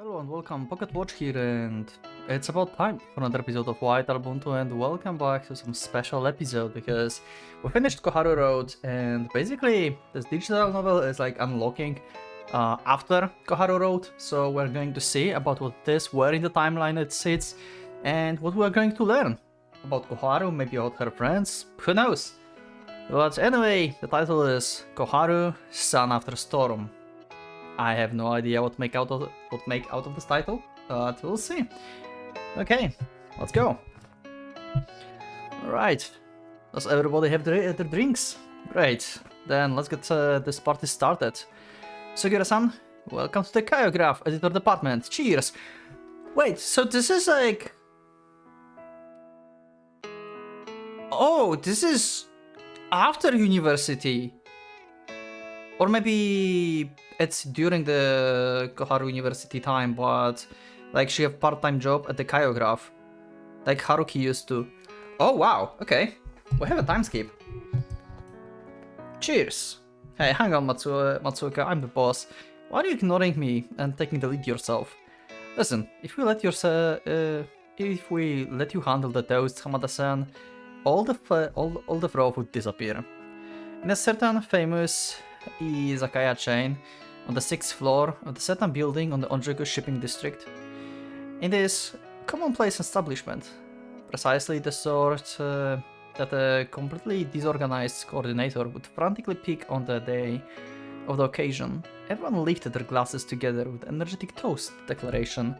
Hello and welcome, Pocket Watch here, and it's about time for another episode of White Album2, and welcome back to some special episode because we finished Koharu Road, and basically this digital novel is like unlocking after Koharu Road, so we're going to see about what it is, where in the timeline it sits, and what we're going to learn about Koharu, maybe about her friends, who knows. But anyway, the title is Koharu, Sun After Storm. I have no idea what make out of this title, but we'll see. Okay, let's go. Alright, does everybody have their drinks? Great, then let's get this party started. Sugira-san, welcome to the Choreograph Editor Department. Cheers! Wait, so this is like... Oh, this is after university. Or maybe it's during the Koharu University time, but like she have part-time job at the Choreograph, like Haruki used to. Oh wow, okay, we have a time skip. Cheers. Hey, hang on, Matsuoka, I'm the boss. Why are you ignoring me and taking the lead yourself? Listen, if we let you handle the toast, Hamada-san, all the fraud would disappear. In a certain famous izakaya chain on the 6th floor of the certain building on the Onjuku shipping district. In this commonplace establishment, precisely the sort that a completely disorganized coordinator would frantically pick on the day of the occasion, everyone lifted their glasses together with energetic toast declaration,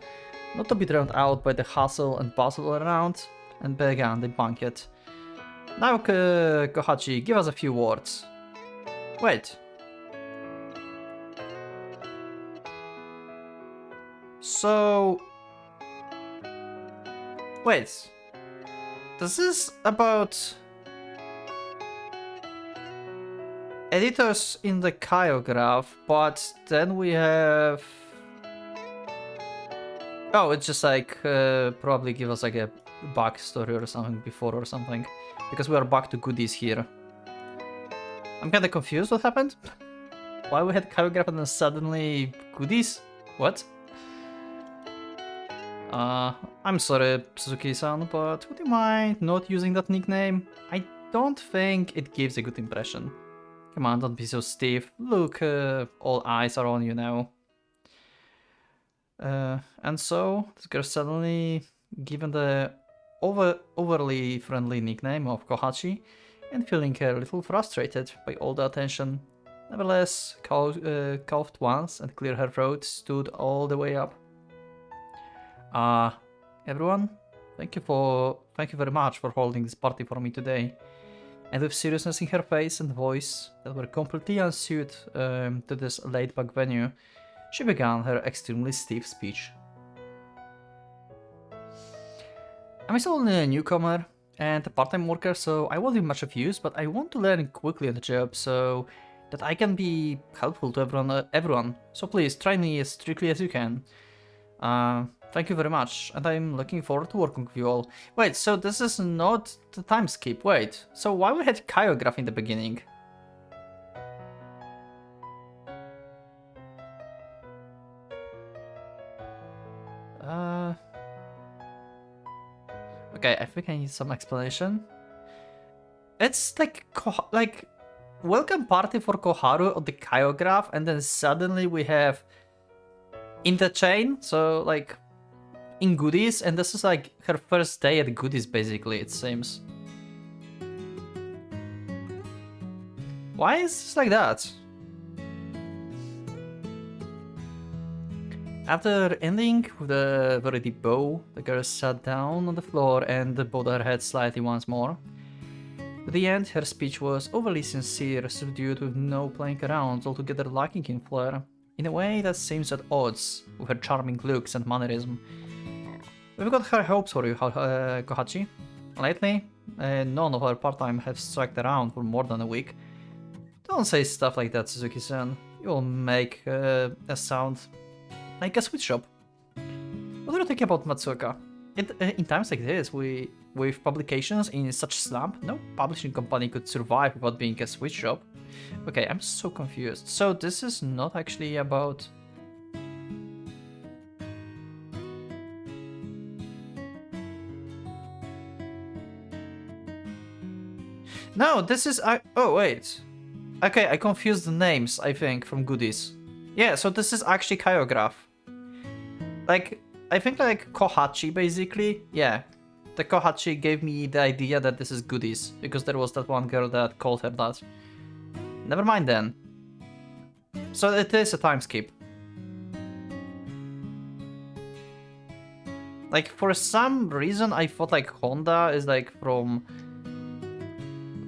not to be drowned out by the hustle and bustle around, and began the banquet. Now, Kohachi, give us a few words. Wait. So... Wait. This is about... editors in the Choreograph, but then we have... Oh, it's just like, probably give us like a backstory or something before or something. Because we are back to goodies here. I'm kinda confused what happened. Why we had Choreograph and then suddenly goodies? What? I'm sorry, Suzuki-san, but would you mind not using that nickname? I don't think it gives a good impression. Come on, don't be so stiff. Look, all eyes are on you now. And so, this girl suddenly given the overly friendly nickname of Kohachi, and feeling a little frustrated by all the attention. Nevertheless, coughed once and cleared her throat, stood all the way up. Everyone, thank you very much for holding this party for me today. And with seriousness in her face and voice that were completely unsuited to this laid-back venue, she began her extremely stiff speech. I'm still only a newcomer and a part-time worker, so I won't be much of use, but I want to learn quickly on the job so that I can be helpful to everyone. So please, try me as strictly as you can. Thank you very much, and I'm looking forward to working with you all. Wait, so this is not the time skip, wait. So why we had Choreograph in the beginning? Okay, I think I need some explanation. It's like welcome party for Koharu on the Choreograph, and then suddenly we have in the chain, so like in goodies, and this is like her first day at goodies basically, it seems. Why is this like that? After ending with a very deep bow, the girl sat down on the floor and bowed her head slightly once more. At the end, her speech was overly sincere, subdued with no playing around, altogether lacking in flair, in a way that seems at odds with her charming looks and mannerism. We've got high hopes for you, Kohachi. Lately, none of our part-time have struck around for more than a week. Don't say stuff like that, Suzuki-san. You'll make a sound like a sweet shop. What are you thinking about, Matsuoka? In times like this, with publications in such slump, no publishing company could survive without being a sweet shop. Okay, I'm so confused. So this is not actually about... No, this is... oh, wait. Okay, I confused the names, I think, from goodies. Yeah, so this is actually Kyograph. Like, I think like Kohachi, basically. Yeah, the Kohachi gave me the idea that this is goodies, because there was that one girl that called her that. Never mind then. So it is a time skip. Like, for some reason, I thought like Honda is like from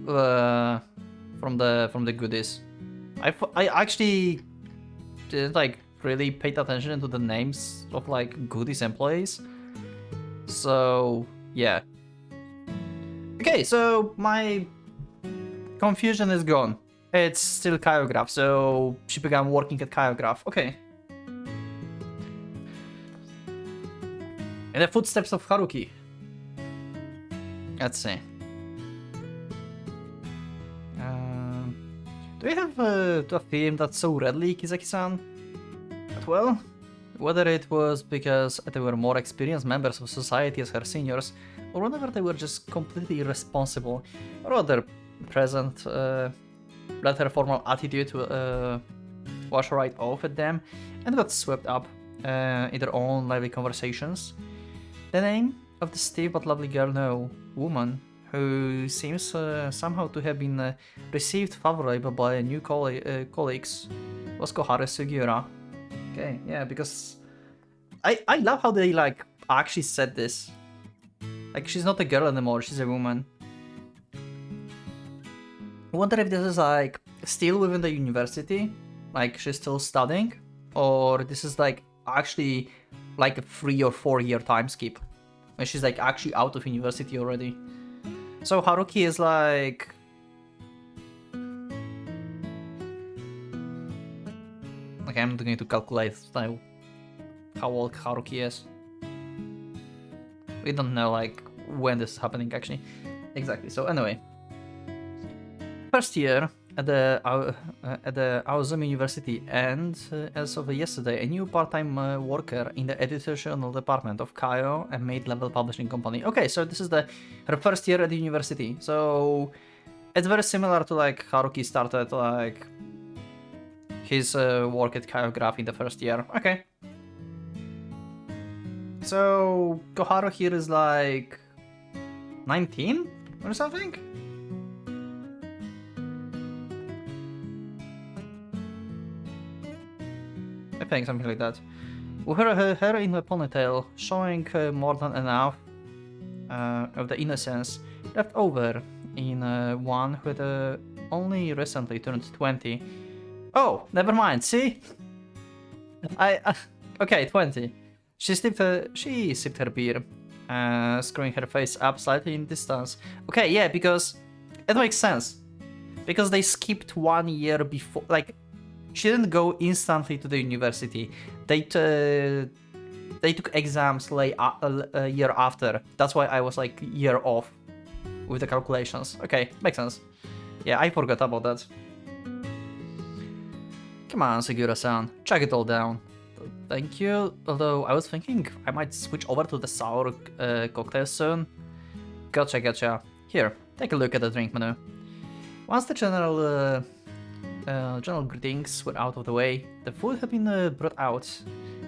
the goodies. I actually didn't like really paid attention to the names of like goodies employees. So yeah. Okay, so my confusion is gone. It's still Kyograph, so she began working at Kyograph. Okay. In the footsteps of Haruki. Let's see. Do we have a theme that's so redly, Kizaki-san? Well, whether it was because they were more experienced members of society as her seniors, or whether they were just completely irresponsible, or other present let her formal attitude to wash right off at them, and got swept up in their own lively conversations. The name of the stiff but lovely girl, no, woman, who seems somehow to have been received favorably by new colleagues, was Koharu Sugiura. Okay, yeah, because I love how they like actually said this. Like, she's not a girl anymore, she's a woman. I wonder if this is like still within the university, like she's still studying, or this is like actually like a 3 or 4 year time skip, when she's like actually out of university already. So Haruki is like... Okay, I'm not going to calculate now how old Haruki is. We don't know like when this is happening actually. Exactly, so anyway. First year at the Aozumi University, and as of yesterday, a new part-time worker in the editorial department of Kaio, a mid-level publishing company. Okay, so this is her first year at the university. So it's very similar to like Haruki started like his work at Kyograph in the first year. Okay. So Koharu here is like 19 or something? I think something like that. With her hair in a ponytail, showing more than enough of the innocence left over in one who had only recently turned 20. Oh, never mind, see? Okay, 20. She sipped her beer, screwing her face up slightly in distance. Okay, yeah, because it makes sense. Because they skipped 1 year before, like, she didn't go instantly to the university. They took exams like a year after. That's why I was like year off with the calculations. Okay, makes sense. Yeah, I forgot about that. Come on, Segura-san, check it all down. Thank you, although I was thinking I might switch over to the sour cocktail soon. Gotcha. Here, take a look at the drink menu. Once the general greetings were out of the way, the food had been brought out,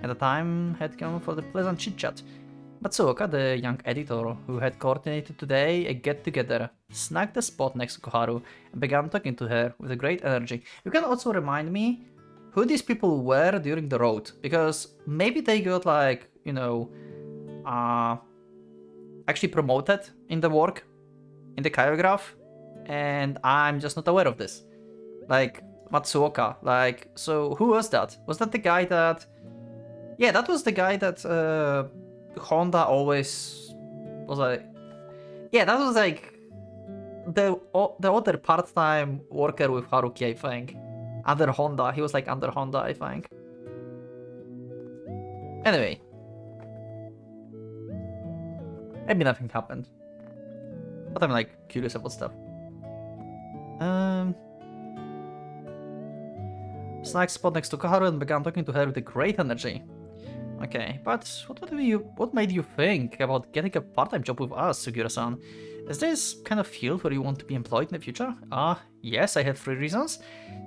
and the time had come for the pleasant chit-chat. Matsuoka, the young editor who had coordinated today a get-together, snagged a spot next to Koharu and began talking to her with a great energy. You can also remind me who these people were during the road, because maybe they got like, you know, actually promoted in the work, in the Kyograph, and I'm just not aware of this. Like, Matsuoka, like, so who was that? Was that the guy that... Yeah, that was the guy that Honda always was like... Yeah, that was like the other part-time worker with Haruki, I think. Under Honda, he was like under Honda, I think. Anyway. Maybe nothing happened. But I'm like curious about stuff. Snagged spot next to Koharu and began talking to her with a great energy. Okay, but what made you think about getting a part-time job with us, Sugura-san? Is this kind of field where you want to be employed in the future? Yes, I have 3 reasons.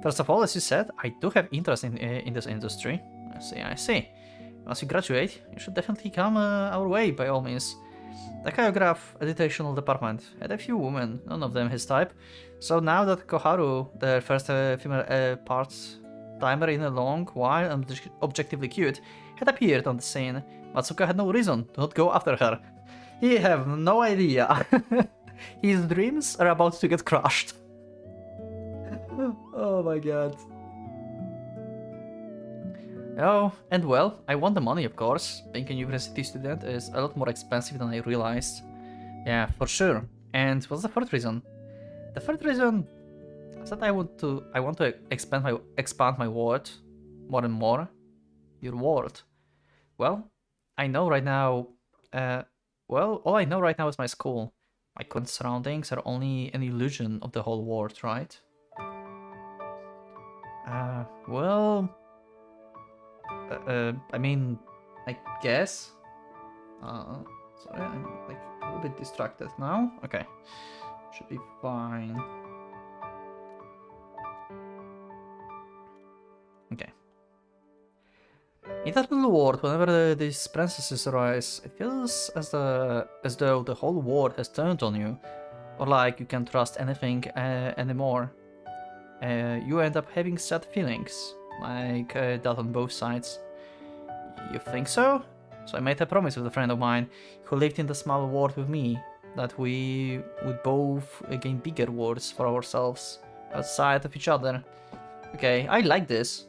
First of all, as you said, I do have interest in this industry. I see. Once you graduate, you should definitely come our way, by all means. The choreograph educational department had a few women, none of them his type. So now that Koharu, the first female part-timer in a long while and objectively cute, had appeared on the scene, Matsuka had no reason to not go after her. He have no idea. His dreams are about to get crushed. Oh my god. Oh, and well, I want the money, of course. Being a university student is a lot more expensive than I realized. Yeah, for sure. And what's the third reason? The third reason is that I want to expand my world more and more. Your world. Well, I know right now. All I know right now is my school. My current surroundings are only an illusion of the whole world, right? I mean, I guess. Sorry, I'm like a little bit distracted now. Okay, should be fine. Okay. In that little world, whenever these princesses arise, it feels as though the whole world has turned on you, or like you can't trust anything anymore. You end up having sad feelings, like that on both sides. You think so? So I made a promise with a friend of mine who lived in the small world with me that we would both gain bigger worlds for ourselves outside of each other. Okay, I like this.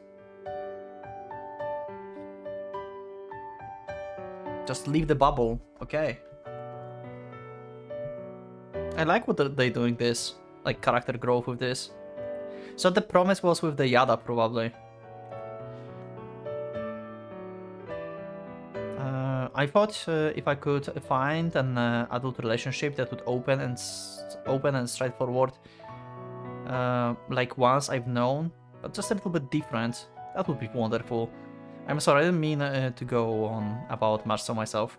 Just leave the bubble, okay. I like what they're doing this, like character growth with this. So the promise was with the Yada, probably. I thought if I could find an adult relationship that would open and straightforward, like ones I've known, but just a little bit different, that would be wonderful. I'm sorry, I didn't mean to go on about much so myself.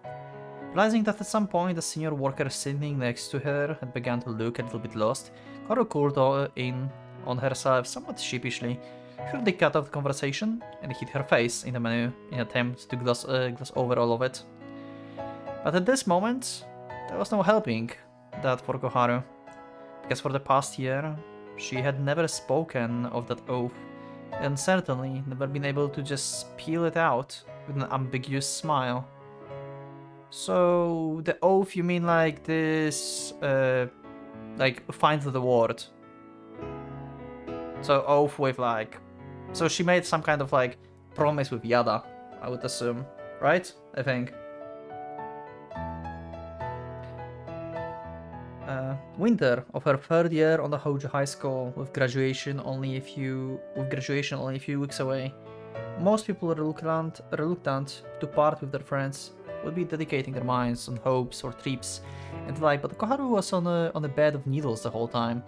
Realizing that at some point the senior worker sitting next to her had begun to look a little bit lost, Koharu called in on herself somewhat sheepishly. Hurriedly cut off the conversation and hit her face in the menu in an attempt to gloss over all of it. But at this moment, there was no helping that for Koharu, because for the past year, she had never spoken of that oath, and certainly never been able to just peel it out with an ambiguous smile. So, the oath, you mean like this, like, find the word. So, oath with like... So she made some kind of like promise with Yada, I would assume, right? I think. Winter of her 3rd year on the Hojo High School, with graduation only a few weeks away. Most people are reluctant to part with their friends, would be dedicating their minds on hopes or trips and the like, but Koharu was on a bed of needles the whole time.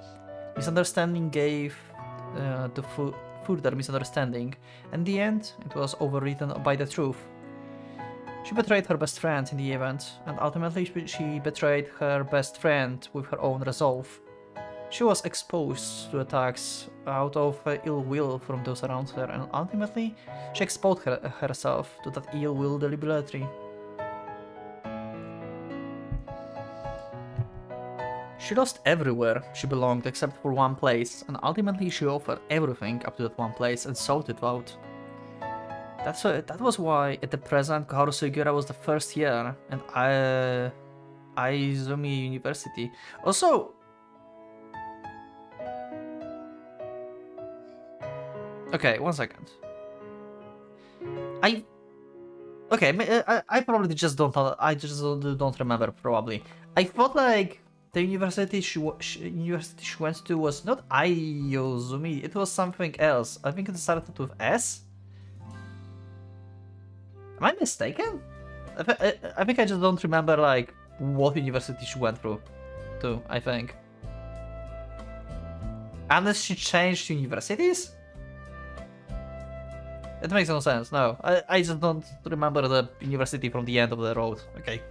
Misunderstanding gave to further misunderstanding. In the end, it was overwritten by the truth. She betrayed her best friend in the event, and ultimately she betrayed her best friend with her own resolve. She was exposed to attacks out of ill will from those around her, and ultimately she exposed herself to that ill will deliberately. She lost everywhere she belonged except for one place, and ultimately she offered everything up to that one place and sold it out. That was why at the present Koharu Sugiura was the 1st year, and Aizumi University. Also, okay, 1 second. I probably just don't. I just don't remember. Probably. I thought like the university she went to was not Aizumi. It was something else. I think it started with S. Am I mistaken? I think I just don't remember like what university she went through to, I think. Unless she changed universities? It makes no sense, no. I just don't remember the university from the end of the road, okay.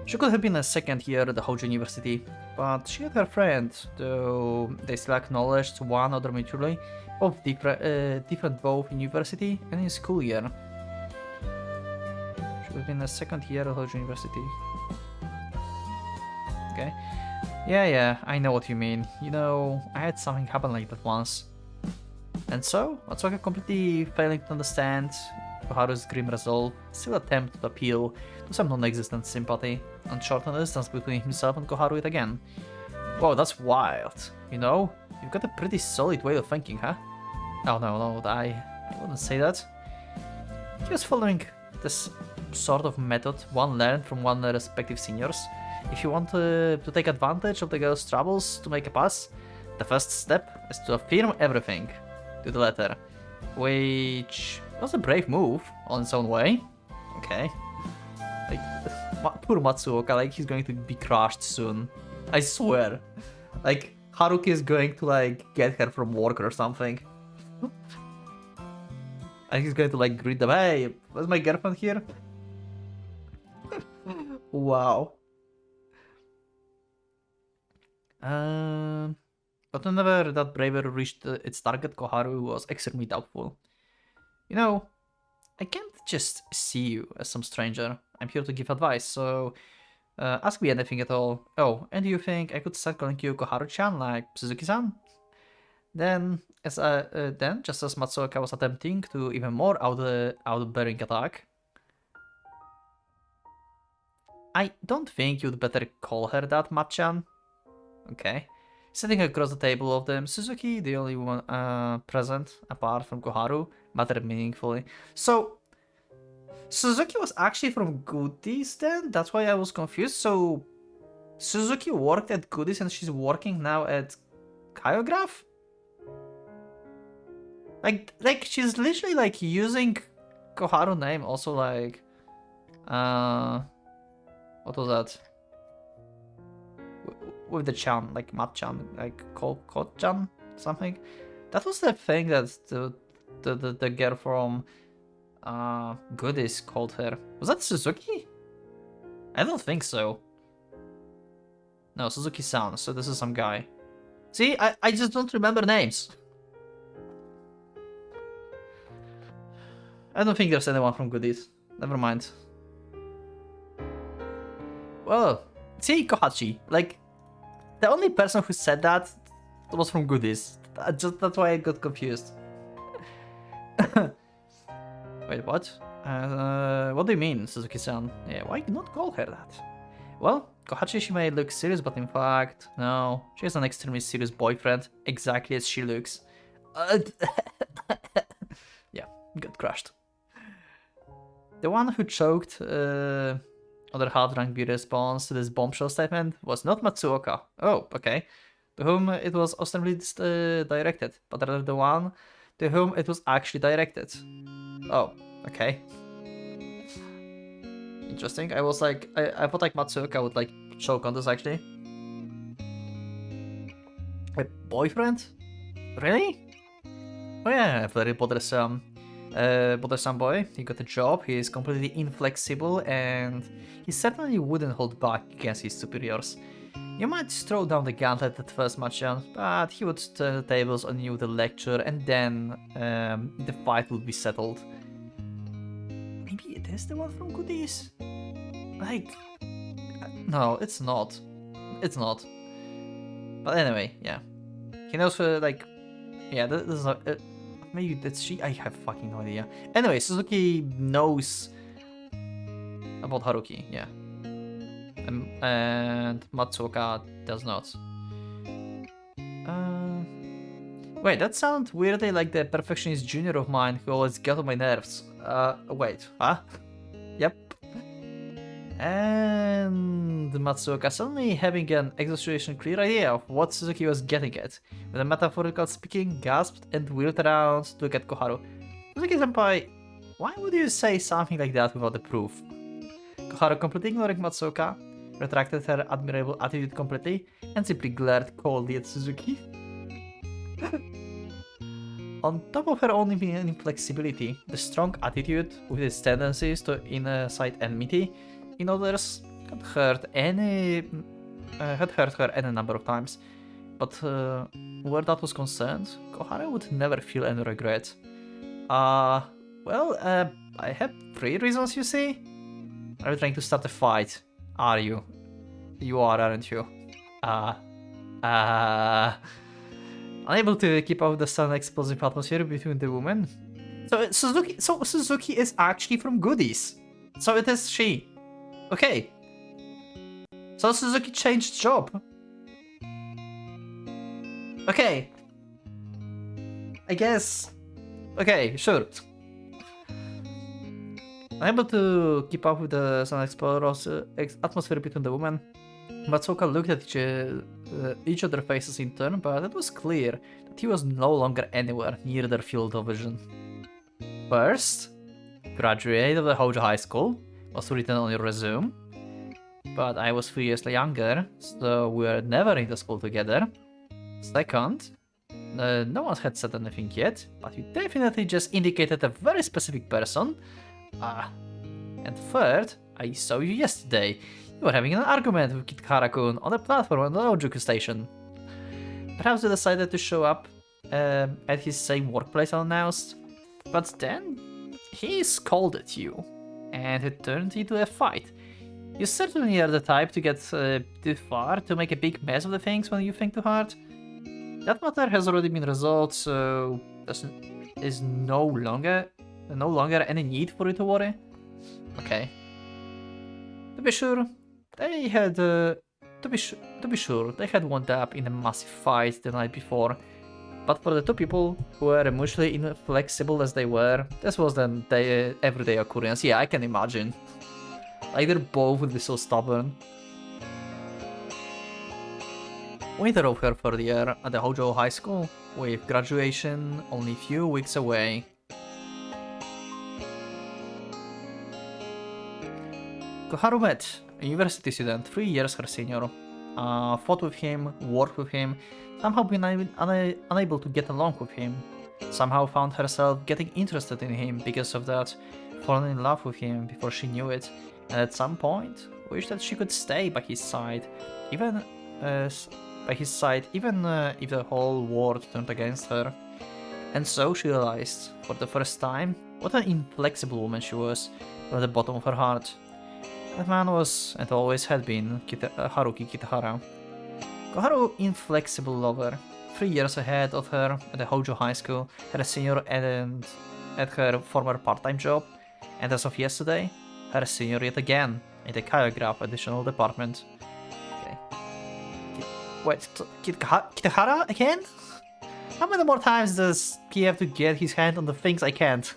She could have been a second year at the Hojo University, but she had her friend, though they still acknowledged one another mutually, both different both in university and in school year. She could have been a second year at Hojo University. Okay. Yeah, I know what you mean. You know, I had something happen like that once. And so, Matsuoka completely failing to understand Koharu's grim resolve, still attempted to appeal to some non-existent sympathy, and shorten the distance between himself and Koharu yet again. Whoa, that's wild. You know, you've got a pretty solid way of thinking, huh? Oh no, I wouldn't say that. He was following this sort of method one learned from one respective seniors. If you want to take advantage of the girl's troubles to make a pass, the first step is to affirm everything, to the letter. Which was a brave move on its own way. Okay. Like, poor Matsuoka, like he's going to be crushed soon. I swear. Like, Haruki is going to like get her from work or something. And he's going to like greet them, hey, was my girlfriend here? Wow. But whenever that bravery reached its target, Koharu was extremely doubtful. You know, I can't just see you as some stranger. I'm here to give advice, so ask me anything at all. Oh, and do you think I could start calling you Koharu-chan like Suzuki-san? Then, just as Matsuoka was attempting to even more outbearing attack, I don't think you'd better call her that, Mat-chan. Okay. Sitting across the table of them, Suzuki, the only one present apart from Koharu, mattered meaningfully. So, Suzuki was actually from Goodies then? That's why I was confused. So, Suzuki worked at Goodies and she's working now at Kyograph? Like she's literally like using Koharu name also like what was that? With the chan, like Mat-chan, like Kot-chan, something. That was the thing that the girl from Goodies called her. Was that Suzuki? I don't think so. No, Suzuki-san, so this is some guy. See, I just don't remember names. I don't think there's anyone from Goodies. Never mind. Well, see, Kohachi, like, the only person who said that was from Goodies. That's why I got confused. Wait, what? What do you mean, Suzuki-san? Yeah, why not call her that? Well, Kohachi, she may look serious, but in fact, no. She has an extremely serious boyfriend, exactly as she looks. Yeah, got crushed. The one who choked other half-drunk beauty response to this bombshell statement was not Matsuoka. Oh, okay. To whom it was ostensibly directed, but rather the one to whom it was actually directed. Oh, okay. Interesting. I was like, I thought like Matsuoka would like choke on this actually. A boyfriend? Really? Oh yeah, very bothersome. Bothersome boy. He got a job, he is completely inflexible, and he certainly wouldn't hold back against his superiors. You might throw down the gauntlet at first, Machan, but he would turn the tables on you with a lecture, and then the fight would be settled. Maybe it is the one from Goodies? Like, no, it's not. It's not. But anyway, yeah. He knows like, yeah, this is not... maybe that's she. I have fucking no idea. Anyway, Suzuki knows about Haruki, yeah. And Matsuoka does not. Wait, that sounds weirdly like the perfectionist junior of mine who always got on my nerves. Wait, huh? Yep. And Matsuoka suddenly having an exaggeration clear idea of what Suzuki was getting at. With a metaphorical speaking, gasped and wheeled around to look at Koharu. Suzuki-senpai, why would you say something like that without the proof? Koharu, completely ignoring Matsuoka, retracted her admirable attitude completely and simply glared coldly at Suzuki. On top of her own inflexibility, the strong attitude with its tendencies to incite enmity in others had hurt her any number of times. But where that was concerned, Koharu would never feel any regret. Well, I have 3 reasons, you see? Are you trying to start a fight? Are you? You are, aren't you? Unable to keep out the sudden explosive atmosphere between the women. So Suzuki is actually from Goodies. So it is she. Okay. So Suzuki changed job. Okay. I guess. Okay, sure. Unable to keep up with the sudden explosive atmosphere between the women, Matsuoka looked at each other's faces in turn, but it was clear that he was no longer anywhere near their field of vision. First, graduate of the Hojo High School was written on your resume, but I was 3 years younger, so we were never in the school together. Second, no one had said anything yet, but you definitely just indicated a very specific person. And third, I saw you yesterday. You were having an argument with Kit-Hara-kun on the platform at the Ojuku station. Perhaps you decided to show up at his same workplace unannounced, but then he scolded you, and it turned into a fight. You certainly are the type to get too far to make a big mess of the things when you think too hard. That matter has already been resolved, so there is no longer any need for you to worry. Okay. To be sure, they had wound up in a massive fight the night before. But for the 2 people who were emotionally inflexible as they were, this was an everyday occurrence. Yeah, I can imagine. Like, they both would be so stubborn. Winter of her 3rd year at the Hojo High School, with graduation only a few weeks away. Koharu met a university student 3 years her senior, fought with him, worked with him, somehow been unable to get along with him, somehow found herself getting interested in him because of that, fallen in love with him before she knew it, and at some point wished that she could stay by his side, even if the whole world turned against her. And so she realized, for the first time, what an inflexible woman she was, from the bottom of her heart. That man was, and always had been, Haruki Kitahara. Koharu, inflexible lover, 3 years ahead of her at the Hojo High School, her senior and at her former part-time job, and as of yesterday, her senior yet again in the choreograph additional department. Okay. Wait, Kitahara again? How many more times does he have to get his hand on the things I can't?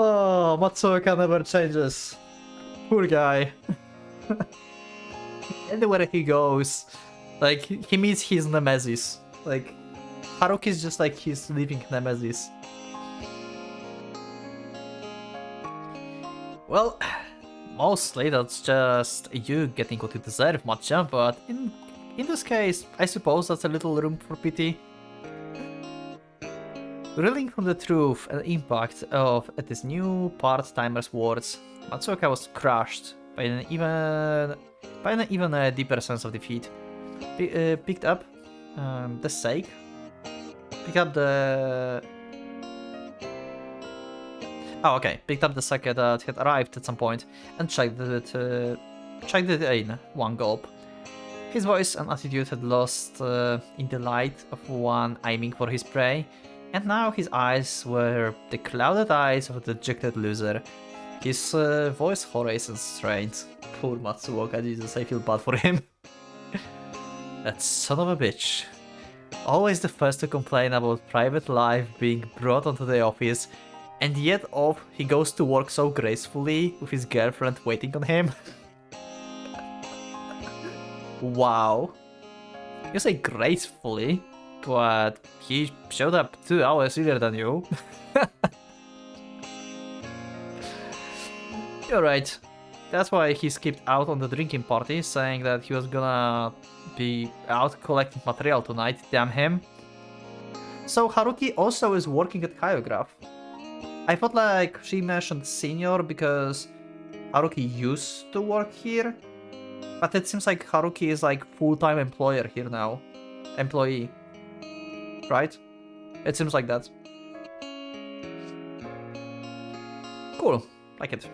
Oh, Matsuoka never changes. Poor guy. Anywhere he goes, like, he meets his nemesis. Like, Haruki's just like his living nemesis. Well, mostly that's just you getting what you deserve, Matcha, but in this case, I suppose that's a little room for pity. Reeling from the truth and impact of this new part-timer's words, Matsuoka was crushed by an even deeper sense of defeat. Picked up the sake. Picked up the sake that had arrived at some point and chugged it in one gulp. His voice and attitude had lost in the light of one aiming for his prey, and now his eyes were the clouded eyes of a dejected loser. His voice hoarse and strained. Poor Matsuoka, Jesus, I feel bad for him. That son of a bitch. Always the first to complain about private life being brought onto the office, and yet off he goes to work so gracefully with his girlfriend waiting on him. Wow. You say gracefully, but he showed up 2 hours earlier than you. You're right. That's why he skipped out on the drinking party, saying that he was gonna be out collecting material tonight. Damn him. So Haruki also is working at Kyograph. I thought like she mentioned senior because Haruki used to work here, but it seems like Haruki is like full-time employer here now. Employee. Right? It seems like that. Cool. Like it.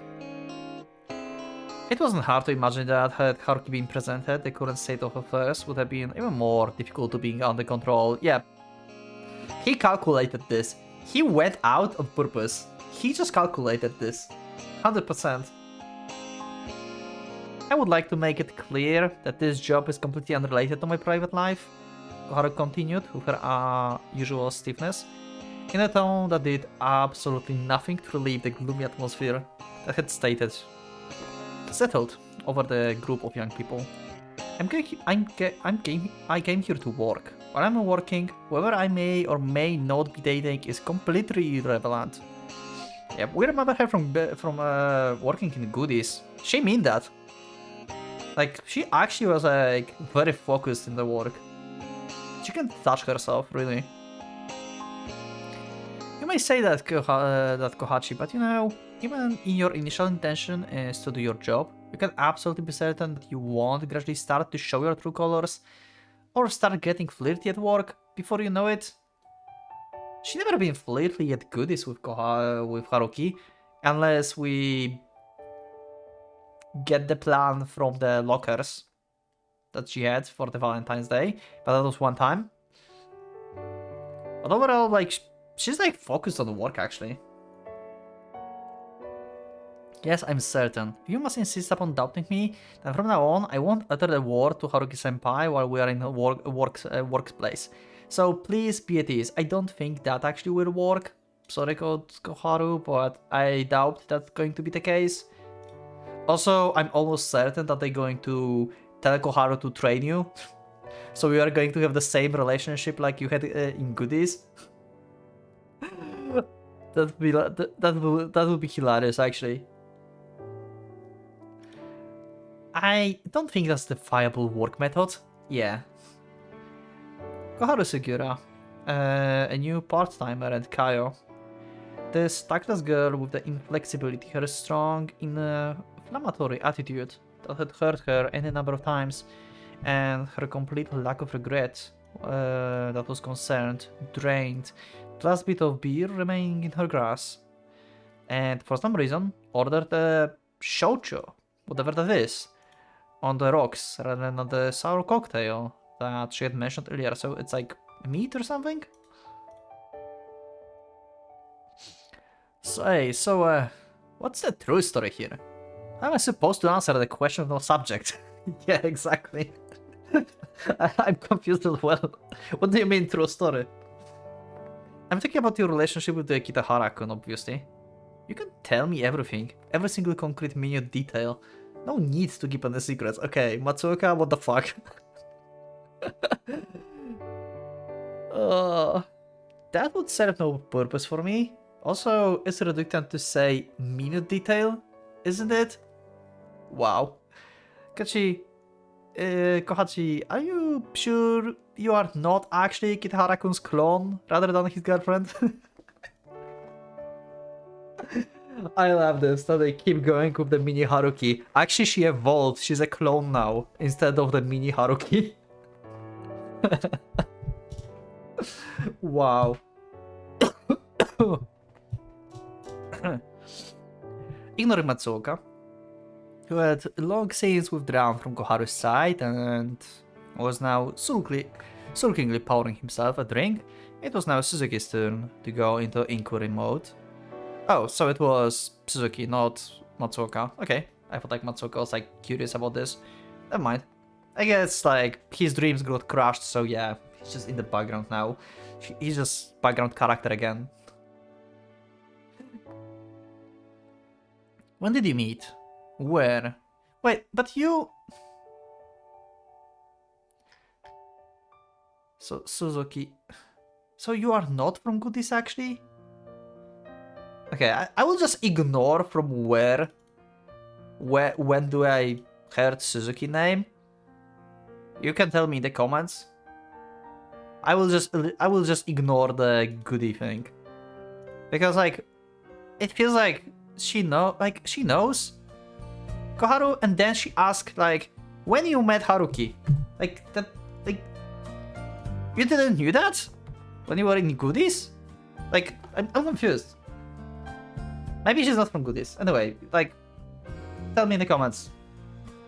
It wasn't hard to imagine that had Haruki been presented, the current state of affairs would have been even more difficult to being under control. Yeah. He calculated this. He went out on purpose. He just calculated this. 100%. I would like to make it clear that this job is completely unrelated to my private life. Koharu continued with her usual stiffness, in a tone that did absolutely nothing to relieve the gloomy atmosphere that had settled over the group of young people. I came here to work. While I'm working, whether I may or may not be dating is completely irrelevant. Yeah, we remember her from working in goodies. She mean that. Like, she actually was like very focused in the work. She can touch herself, really. You may say that, Kohachi, but you know, even in your initial intention is to do your job, you can absolutely be certain that you won't gradually start to show your true colors, or start getting flirty at work before you know it. She never been flirty at goodies with Haruki, unless we get the plan from the lockers that she had for the Valentine's Day, but that was one time. But overall, like, she's like focused on the work actually. Yes, I'm certain. If you must insist upon doubting me, then from now on, I won't utter a word to Haruki-senpai while we are in a workplace. So please be at ease. I don't think that actually will work. Sorry, Koharu, but I doubt that's going to be the case. Also, I'm almost certain that they're going to tell Koharu to train you. So we are going to have the same relationship like you had in goodies. That would be hilarious, actually. I don't think that's the viable work method. Yeah. Koharu Segura, a new part-timer at Kaio. This tactless girl with the inflexibility, her strong, inflammatory attitude that had hurt her any number of times, and her complete lack of regret that was concerned, drained, the last bit of beer remaining in her glass, and for some reason ordered a shocho, whatever that is, on the rocks rather than on the sour cocktail that she had mentioned earlier. So it's like meat or something? So, what's the true story here? How am I supposed to answer the question of no subject? Yeah, exactly. I'm confused as well. What do you mean true story? I'm thinking about your relationship with the Kitahara-kun, obviously. You can tell me everything, every single concrete minute detail. No need to keep on the secrets. Okay, Matsuoka, what the fuck? That would serve no purpose for me. Also, it's redundant to say minute detail, isn't it? Wow. Kohachi, are you sure you are not actually Kitahara-kun's clone rather than his girlfriend? I love this, that they keep going with the mini Haruki. Actually, she evolved, she's a clone now, instead of the mini Haruki. Wow. Ignoring Matsuoka, who had long since withdrawn from Koharu's side and was now sulkingly pouring himself a drink, it was now Suzuki's turn to go into inquiry mode. Oh, so it was Suzuki, not Matsuoka. Okay, I thought like Matsuoka was like curious about this. Never mind. I guess like his dreams got crushed, so yeah, he's just in the background now. He's just background character again. When did you meet? Where? Wait, but you... So, Suzuki... So you are not from Goodies, actually? Okay, I will just ignore from where When do I heard Suzuki name? You can tell me in the comments. I will just ignore the goody thing. Because like it feels like she knows Koharu, and then she asked like, when you met Haruki? Like that, like you didn't knew that? When you were in goodies? Like I'm confused. Maybe she's not from goodies. Anyway, like tell me in the comments.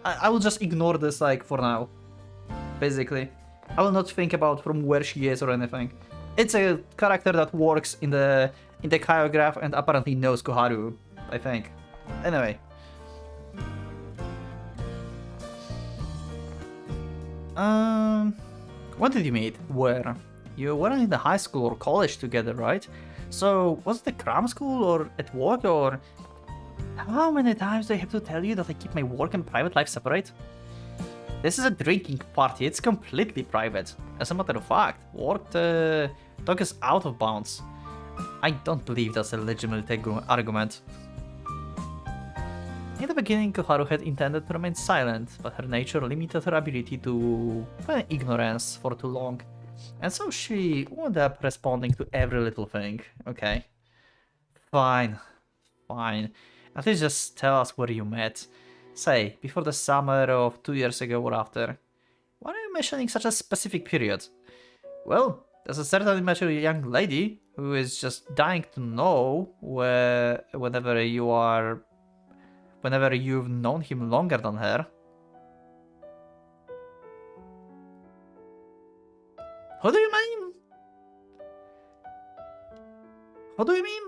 I will just ignore this like for now. Basically. I will not think about from where she is or anything. It's a character that works in the choreograph and apparently knows Koharu, I think. Anyway. When did you meet? Where? You weren't in the high school or college together, right? So, was it a cram school or at work or... How many times do I have to tell you that I keep my work and private life separate? This is a drinking party, it's completely private. As a matter of fact, work talk is out of bounds. I don't believe that's a legitimate argument. In the beginning, Koharu had intended to remain silent, but her nature limited her ability to feign ignorance for too long. And so she wound up responding to every little thing. Okay. Fine. Fine. At least just tell us where you met. Say, before the summer of 2 years ago or after. Why are you mentioning such a specific period? Well, there's a certain immature young lady who is just dying to know whenever you've known him longer than her. What do you mean? What do you mean?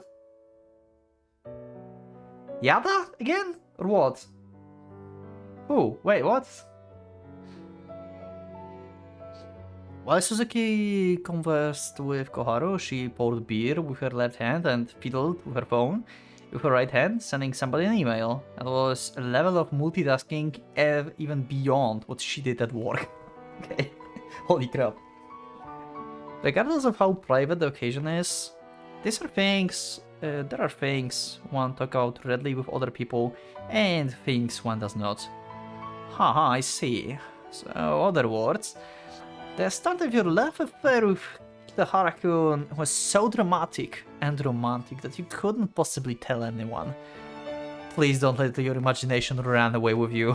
Yada again? Or what? Oh, wait, what? While Suzuki conversed with Koharu, she poured beer with her left hand and fiddled with her phone with her right hand, sending somebody an email. That was a level of multitasking even beyond what she did at work. Okay, holy crap. Regardless of how private the occasion is, there are things one talk about readily with other people and things one does not. Haha, I see. So, other words, the start of your love affair with Harakun was so dramatic and romantic that you couldn't possibly tell anyone. Please don't let your imagination run away with you.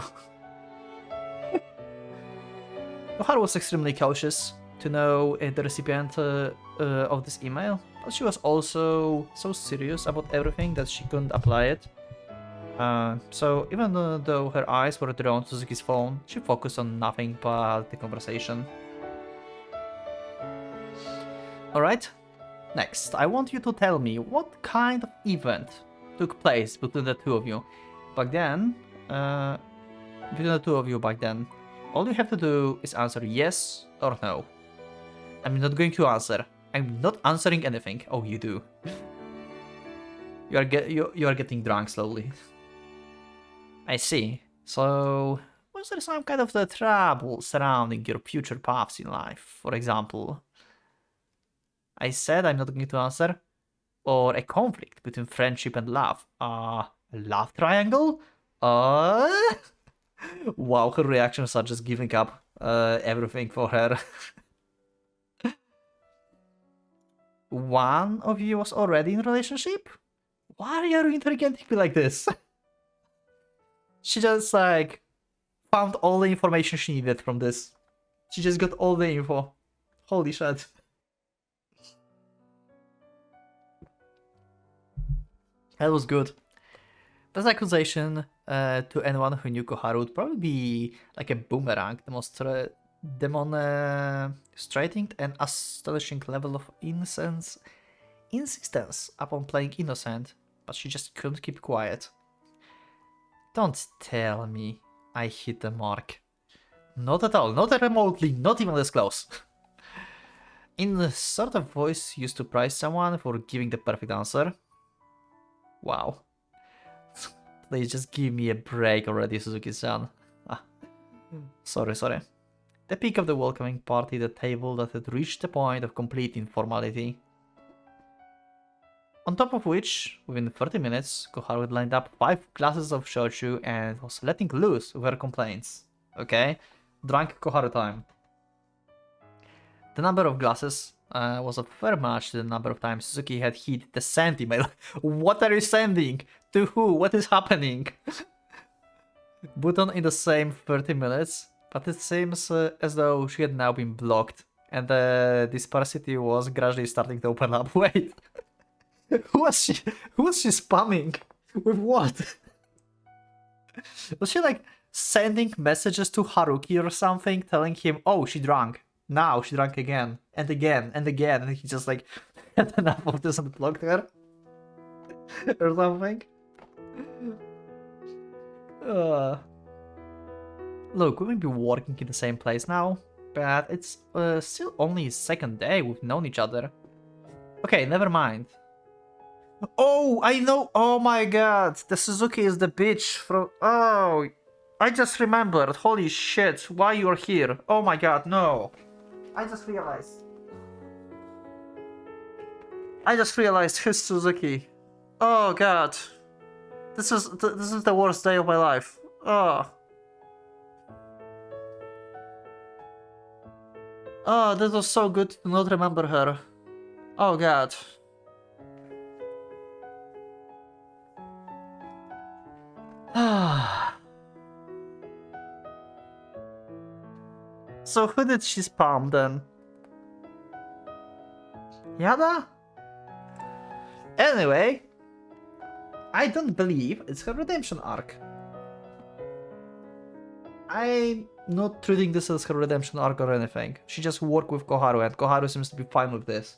Koharu was extremely cautious to know the recipient of this email, but she was also so serious about everything that she couldn't apply it. So even though her eyes were drawn to Suzuki's phone, she focused on nothing but the conversation. Alright, next, I want you to tell me what kind of event took place between the two of you back then. All you have to do is answer yes or no. I'm not going to answer. I'm not answering anything. Oh, you do. You are getting drunk slowly. I see. So, was there some kind of the trouble surrounding your future paths in life, for example? I said I'm not going to answer. Or a conflict between friendship and love. A love triangle? Wow, her reactions are just giving up everything for her. One of you was already in a relationship? Why are you interrogating me like this? She just like found all the information she needed from this. She just got all the info. Holy shit. That was good. This accusation to anyone who knew Koharu would probably be like a boomerang, demonstrating an astonishing level of insistence upon playing innocent, but she just couldn't keep quiet. Don't tell me I hit the mark. Not at all, not remotely, not even this close. In the sort of voice used to praise someone for giving the perfect answer. Wow. Please just give me a break already, Suzuki-san. Sorry. The peak of the welcoming party, the table that had reached the point of complete informality. On top of which, within 30 minutes, Koharu had lined up 5 glasses of shochu and was letting loose with her complaints. Okay? Drunk Koharu time. The number of glasses was a fair match to the number of times Suzuki had hit the send email. What are you sending? To who? What is happening? Button in the same 30 minutes, but it seems as though she had now been blocked and the disparity was gradually starting to open up. Wait. Who was she spamming? With what? Was she like sending messages to Haruki or something, telling him, oh, she drank. Now she drank again, and again, and again, and he just like had enough of this and blocked her? Or something? Look, we may be working in the same place now, but it's still only second day we've known each other. Okay, never mind. Oh, I know. Oh my god, the Suzuki is the bitch from. Oh, I just remembered. Holy shit, why you're here? Oh my god, no. I just realized who's Suzuki. Oh god, this is the worst day of my life. Oh. Oh, this was so good to not remember her. Oh god. So who did she spam then? Yada? Anyway, I don't believe it's her redemption arc. I'm not treating this as her redemption arc or anything. She just worked with Koharu and Koharu seems to be fine with this.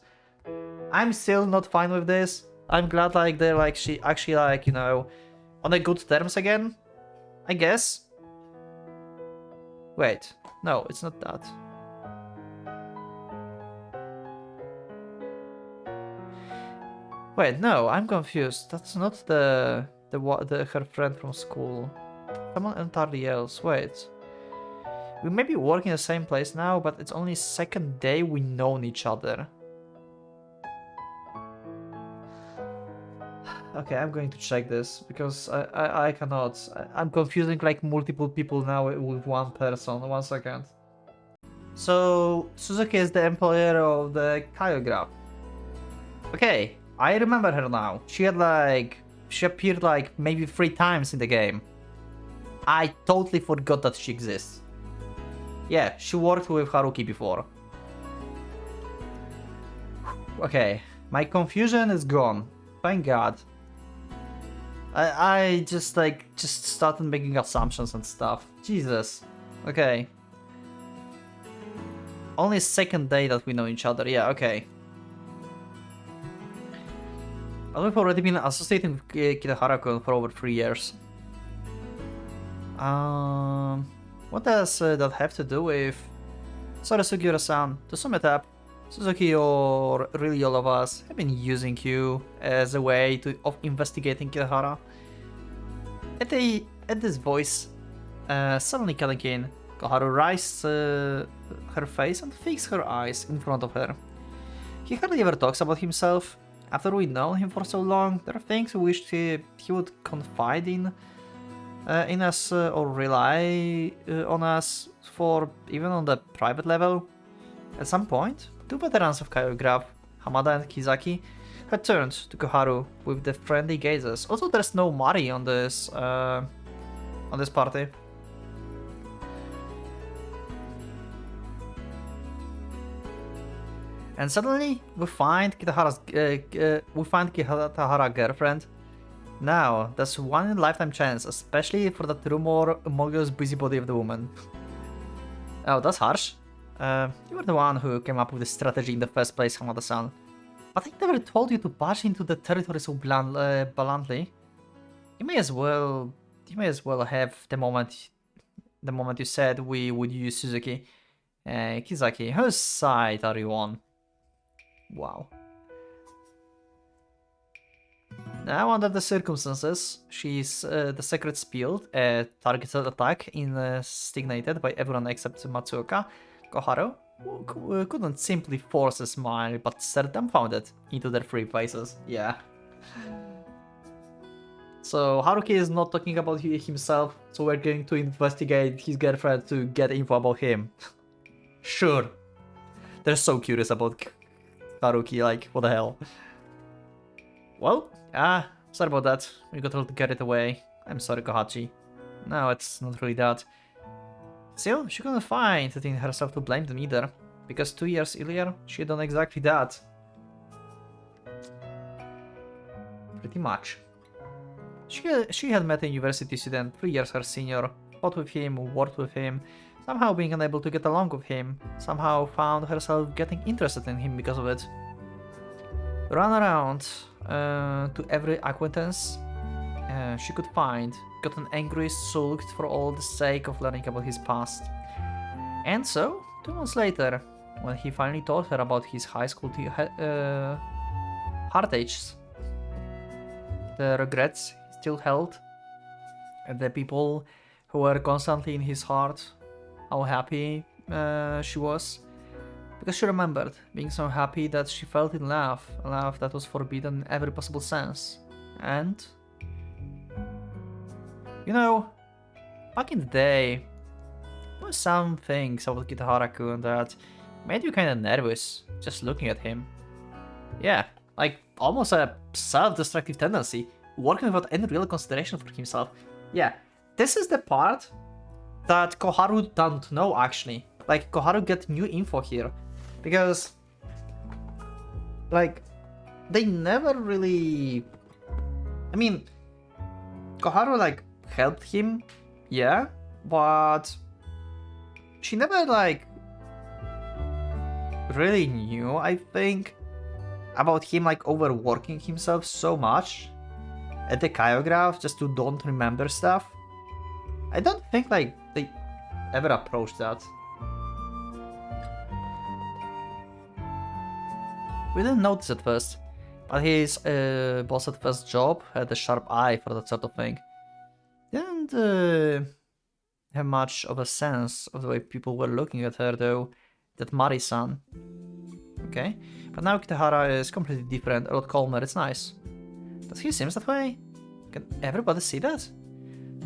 I'm still not fine with this. I'm glad like they're like she actually like, you know, on a good terms again, I guess. Wait, no, it's not that. Wait, no, I'm confused. That's not the her friend from school. Someone entirely else. Wait. We may be working in the same place now, but it's only second day we known each other. Okay, I'm going to check this because I cannot. I'm confusing like multiple people now with one person. 1 second. So Suzuki is the employer of the choreograph. Okay, I remember her now. She appeared like maybe 3 times in the game. I totally forgot that she exists. Yeah, she worked with Haruki before. Okay, my confusion is gone. Thank God. I just started making assumptions and stuff. Jesus. Okay. Only second day that we know each other. Yeah, okay. But we've already been associating with Kitaharu for over 3 years. What does that have to do with... Sorry, Sugiura-san, to sum it up, Suzuki or really all of us have been using you as a way of investigating Kitahara. At this voice suddenly cutting in, Koharu raised her face and fixed her eyes in front of her. He hardly ever talks about himself. After we'd known him for so long, there are things we wished he would confide in us or rely on us for, even on the private level. At some point, 2 veterans of choreograph, Hamada and Kizaki, had turned to Koharu with the friendly gazes. Also, there's no Mari on this party. And suddenly, we find Kitahara's girlfriend. Now, that's one in a lifetime chance, especially for that rumor Mogyo's busybody of the woman. Oh, that's harsh. You were the one who came up with the strategy in the first place, Hamada-san. But I never told you to bash into the territory so bluntly. You may as well have the moment you said we would use Suzuki. Kizaki, whose side are you on? Wow. Now, under the circumstances, she's the secret spilled, a targeted attack instigated by everyone except Matsuoka. Koharu couldn't simply force a smile, but stared dumbfounded into their 3 faces. Yeah, So Haruki is not talking about himself, so we're going to investigate his girlfriend to get info about him. Sure. They're so curious about Haruki, like, what the hell. Well, sorry about that. We got a little carried away. I'm sorry, Kohachi. No, it's not really that. Still, she couldn't find it in herself to blame them either, because 2 years earlier, she had done exactly that. Pretty much. She had met a university student 3 years her senior, fought with him, worked with him, somehow being unable to get along with him, somehow found herself getting interested in him because of it. Ran around to every acquaintance she could find, gotten angry, sulked for all the sake of learning about his past. And so, 2 months later, when he finally told her about his high school heartaches, the regrets he still held, and the people who were constantly in his heart, how happy she was, because she remembered being so happy that she felt in love, a love that was forbidden in every possible sense. And you know, back in the day, there were some things about Kitahara-kun that made you kinda nervous just looking at him. Yeah, like almost a self-destructive tendency, working without any real consideration for himself. Yeah, this is the part that Koharu don't know actually. Like, Koharu get new info here, because like they never really, I mean, Koharu like helped him, yeah, but she never like really knew, I think, about him like overworking himself so much at the choreograph just to don't remember stuff. I don't think like they ever approached that. We didn't notice at first, but his boss at first job had a sharp eye for that sort of thing. Didn't have much of a sense of the way people were looking at her though, that Mari-san. Okay, but now Kitahara is completely different, a lot calmer, it's nice. Does he seem that way? Can everybody see that?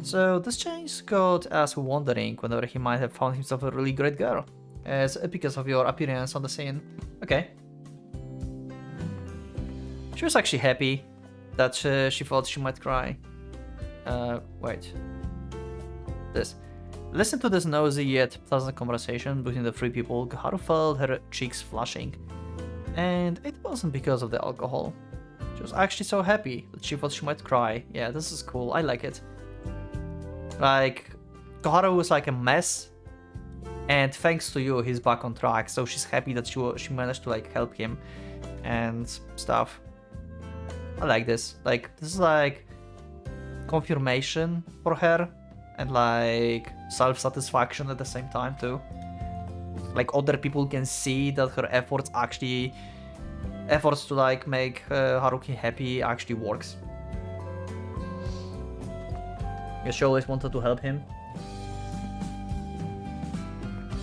So this change got us wondering whether he might have found himself a really great girl, as because of your appearance on the scene. Okay. She was actually happy that she thought she might cry. Wait. Listen to this nosy yet pleasant conversation between the three people. Koharu felt her cheeks flushing. And it wasn't because of the alcohol. She was actually so happy that she thought she might cry. Yeah, this is cool, I like it. Like, Koharu was like a mess, and thanks to you, he's back on track, so she's happy that she managed to like help him and stuff. I like this. Like, this is like confirmation for her and like self-satisfaction at the same time too. Like, other people can see that her efforts to like make Haruki happy actually works. Yes, she always wanted to help him.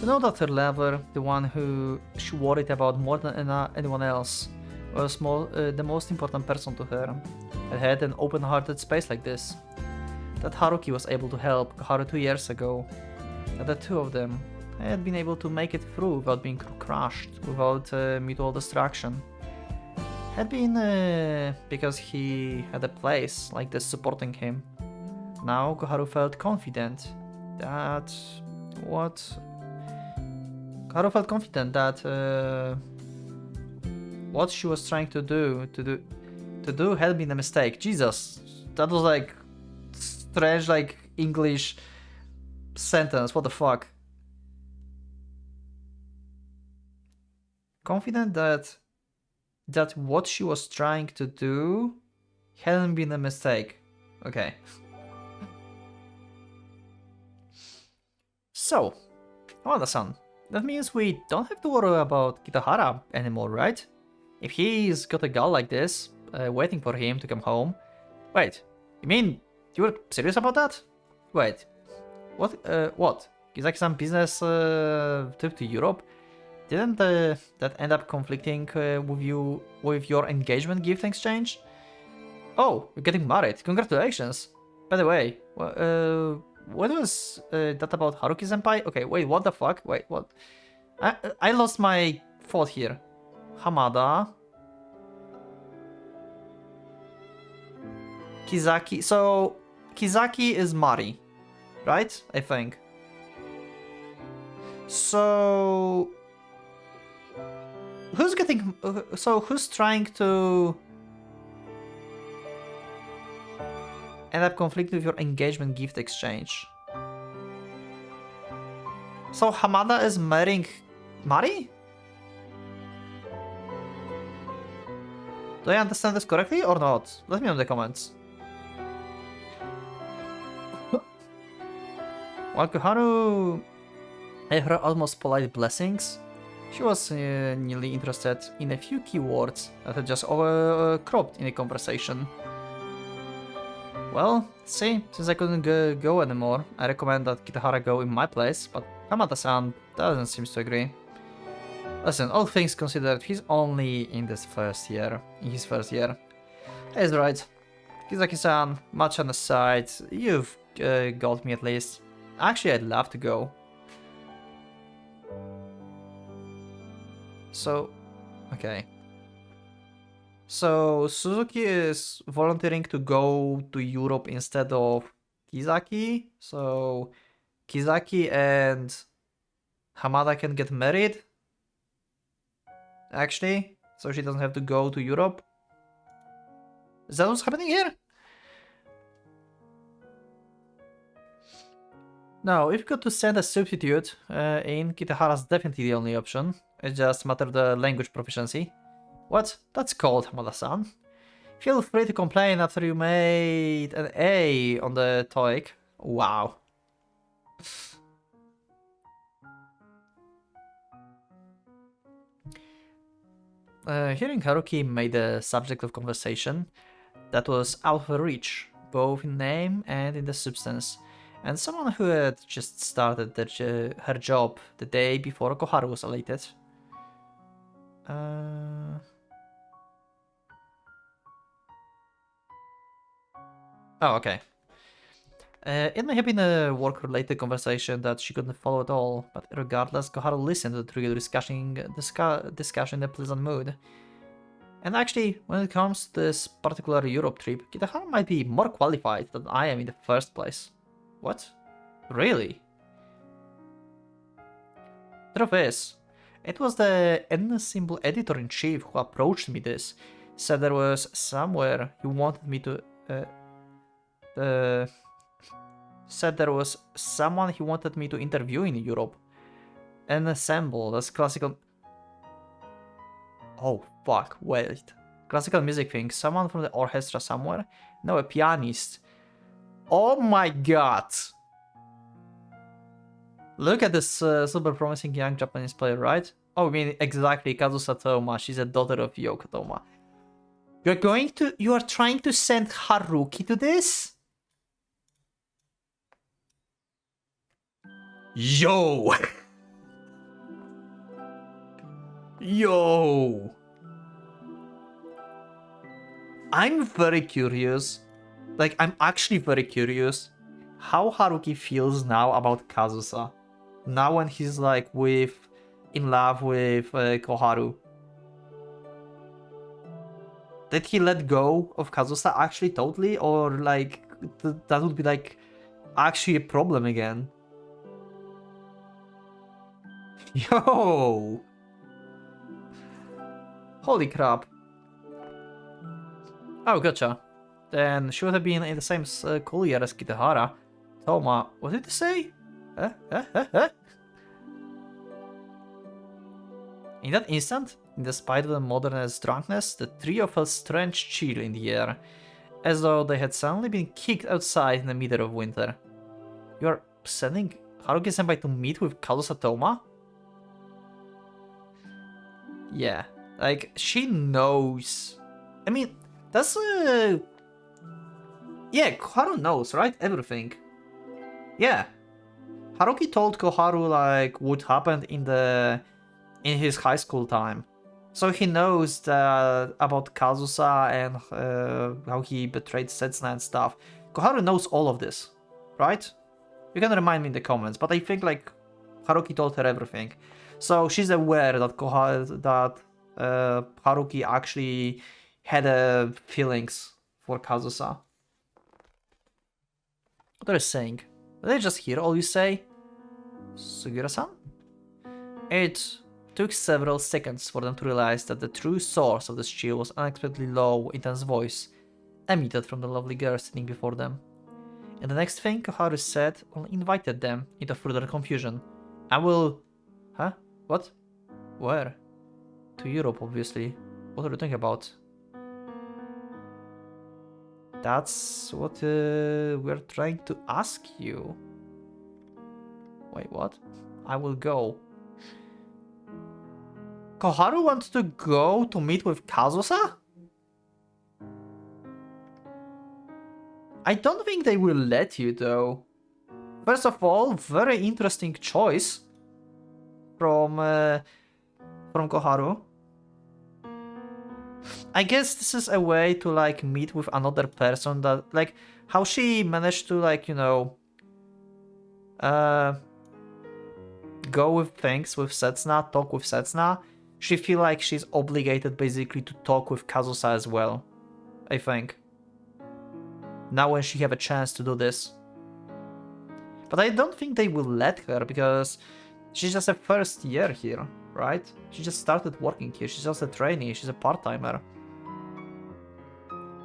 To know that her lover, the one who she worried about more than anyone else, was the most important person to her, had an open-hearted space like this. That Haruki was able to help Koharu 2 years ago. That the two of them had been able to make it through without being crushed, without mutual destruction. Had been because he had a place like this supporting him. Now Koharu felt confident that what she was trying to do had been a mistake. Jesus, that was like strange like English sentence. What the fuck? Confident that what she was trying to do hadn't been a mistake. Okay. So, Amanda-san, that means we don't have to worry about Kitahara anymore, right? If he's got a girl like this, waiting for him to come home... Wait, you mean you were serious about that? Wait, what? Kizaki-san business trip to Europe? Didn't that end up conflicting with your engagement gift exchange? Oh, you're getting married. Congratulations. By the way, what was that about Haruki-senpai? Okay, wait, what the fuck? Wait, what? I lost my thought here. Hamada. Kizaki. So, Kizaki is Mari, right? I think. So... Who's getting... So, who's trying to... end up conflict with your engagement gift exchange? So, Hamada is marrying Mari? Do I understand this correctly or not? Let me know in the comments. While Koharu gave her almost polite blessings, she was nearly interested in a few keywords that had just cropped in the conversation. Well, see, since I couldn't go anymore, I recommend that Kitahara go in my place, but Hamada-san doesn't seem to agree. Listen, all things considered, he's only in his first year. He's right. Kizaki-san, much on the side, you've got me at least. Actually, I'd love to go. So, okay. So, Suzuki is volunteering to go to Europe instead of Kizaki. So, Kizaki and Hamada can get married. Actually, so she doesn't have to go to Europe. Is that what's happening here? No, if you got to send a substitute in, Kitahara's definitely the only option. It's just a matter of the language proficiency. What? That's cold, Hamada-san. Feel free to complain after you made an A on the TOEIC. Wow. Hearing Haruki made the subject of conversation, that was out of reach, both in name and in the substance, and someone who had just started her job the day before Koharu was elated. Oh, okay. It may have been a work-related conversation that she couldn't follow at all, but regardless, Koharu listened to the trio discussion in a pleasant mood. And actually, when it comes to this particular Europe trip, Kitahara might be more qualified than I am in the first place. What? Really? Truth is, it was the N-symbol editor-in-chief who approached me this, said there was somewhere he wanted me to... said there was someone he wanted me to interview in Europe. An ensemble, that's classical... Oh, fuck, wait. Classical music thing, someone from the orchestra somewhere? No, a pianist. Oh my god! Look at this super promising young Japanese player, right? Oh, I mean, exactly, Kazusa Toma, she's a daughter of Yoko Toma. You are trying to send Haruki to this? Yo! Yo! I'm very curious. Like, I'm actually very curious how Haruki feels now about Kazusa. Now when he's like in love with Koharu. Did he let go of Kazusa actually totally? Or like, that would be like actually a problem again? Yo! Holy crap. Oh, gotcha. Then she would have been in the same school year as Kitahara. Toma, what did you say? In that instant, despite the modernist drunkenness, the trio felt strange chill in the air, as though they had suddenly been kicked outside in the middle of winter. You are sending Haruki-senpai to meet with Kazusa Toma? Yeah, like, she knows. I mean, that's yeah, Koharu knows, right? Everything. Yeah. Haruki told Koharu, like, what happened in his high school time. So he knows that about Kazusa and how he betrayed Setsuna and stuff. Koharu knows all of this, right? You can remind me in the comments, but I think like Haruki told her everything. So she's aware that Haruki actually had feelings for Kazusa. What are you saying? Did I just hear all you say? Sugira-san? It took several seconds for them to realize that the true source of this chill was unexpectedly low, intense voice emitted from the lovely girl sitting before them. And the next thing Koharu said only invited them into further confusion. I will... Huh? What? Where? To Europe, obviously. What are you talking about? That's what we're trying to ask you. Wait, what? I will go. Koharu wants to go to meet with Kazusa? I don't think they will let you though. First of all, very interesting choice from Koharu. I guess this is a way to like meet with another person that like how she managed to like, you know, go with things with Setsuna, talk with Setsuna. She feel like she's obligated basically to talk with Kazusa as well, I think. Now when she have a chance to do this. But I don't think they will let her because she's just a first year here, right? She just started working here, she's just a trainee, she's a part-timer.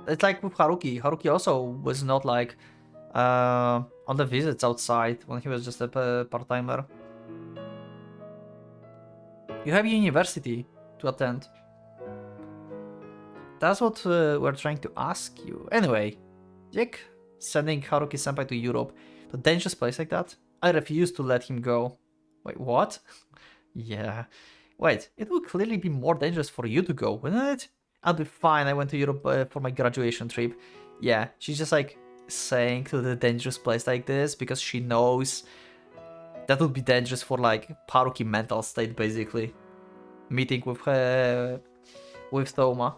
It's like with Haruki. Haruki also was not like on the visits outside when he was just a part-timer. You have university to attend. That's what we're trying to ask you. Anyway, Jake sending Haruki-senpai to Europe, to a dangerous place like that? I refuse to let him go. Wait, what? Yeah. Wait, it would clearly be more dangerous for you to go, wouldn't it? I'll be fine, I went to Europe for my graduation trip. Yeah, she's just like saying to the dangerous place like this because she knows that would be dangerous for like Haruki mental state basically. Meeting with Thoma.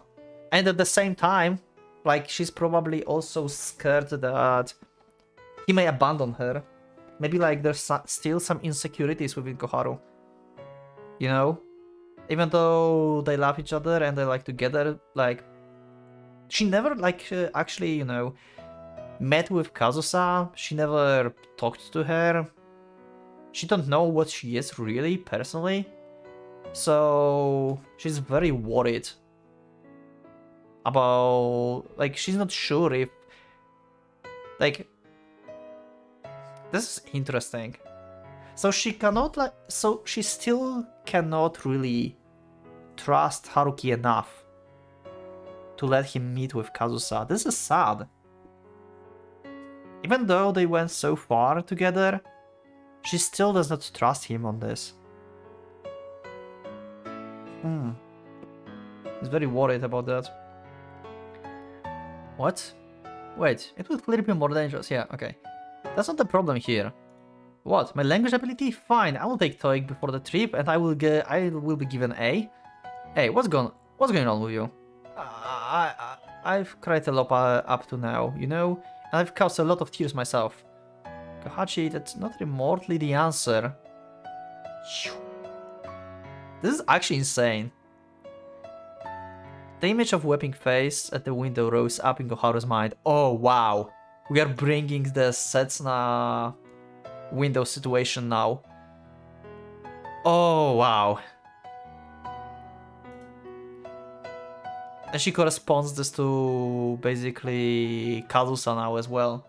And at the same time, like she's probably also scared that he may abandon her. Maybe like there's still some insecurities within Koharu. You know? Even though they love each other and they like together, like she never like actually, you know, met with Kazusa. She never talked to her. She don't know what she is really personally. So she's very worried about like she's not sure if like this is interesting. So she cannot like so she still cannot really trust Haruki enough to let him meet with Kazusa. This is sad. Even though they went so far together, she still does not trust him on this. He's very worried about that. What? Wait, it would clearly be more dangerous. Yeah, okay. That's not the problem here. What? My language ability? Fine, I will take TOEIC before the trip and I will be given A. Hey, what's going on with you? I've cried a lot up to now, you know? And I've caused a lot of tears myself. Kohachi, that's not remotely the answer. This is actually insane. The image of weeping face at the window rose up in Koharu's mind. Oh wow, we are bringing the Setsuna window situation now. Oh wow. And she corresponds this to basically Kazusa now as well.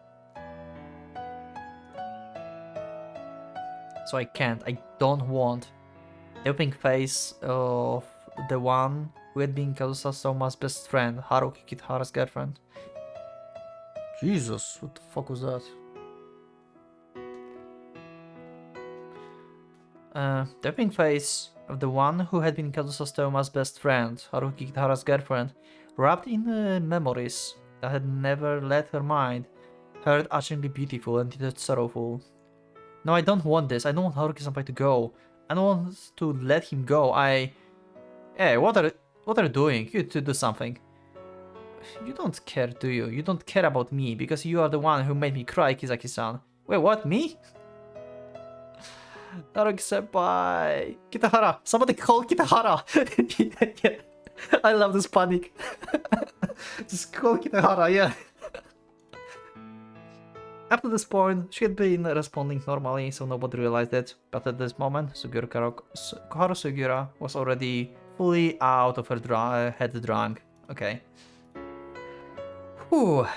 So I don't want the opening face of the one who had been Kazusa Soma's best friend, Haruki Kitahara's girlfriend. Jesus, what the fuck was that? The opening face of the one who had been Kazusa Soma's best friend, Haruki Kitahara's girlfriend, wrapped in memories that had never left her mind, heard utterly beautiful and yet sorrowful. No, I don't want this. I don't want Haruki-senpai to go. I don't want to let him go. I Hey, what are you doing? You to do something. You don't care, do you? You don't care about me because you are the one who made me cry, Kizaki-san. Wait, what? Me? Naruki-senpai! Kitahara! Somebody call Kitahara! Yeah. I love this panic. Just call Kitahara, yeah. Up to this point, she had been responding normally, so nobody realized it. But at this moment, Koharu Sugiura was already fully out of her head drunk. Okay. Whew.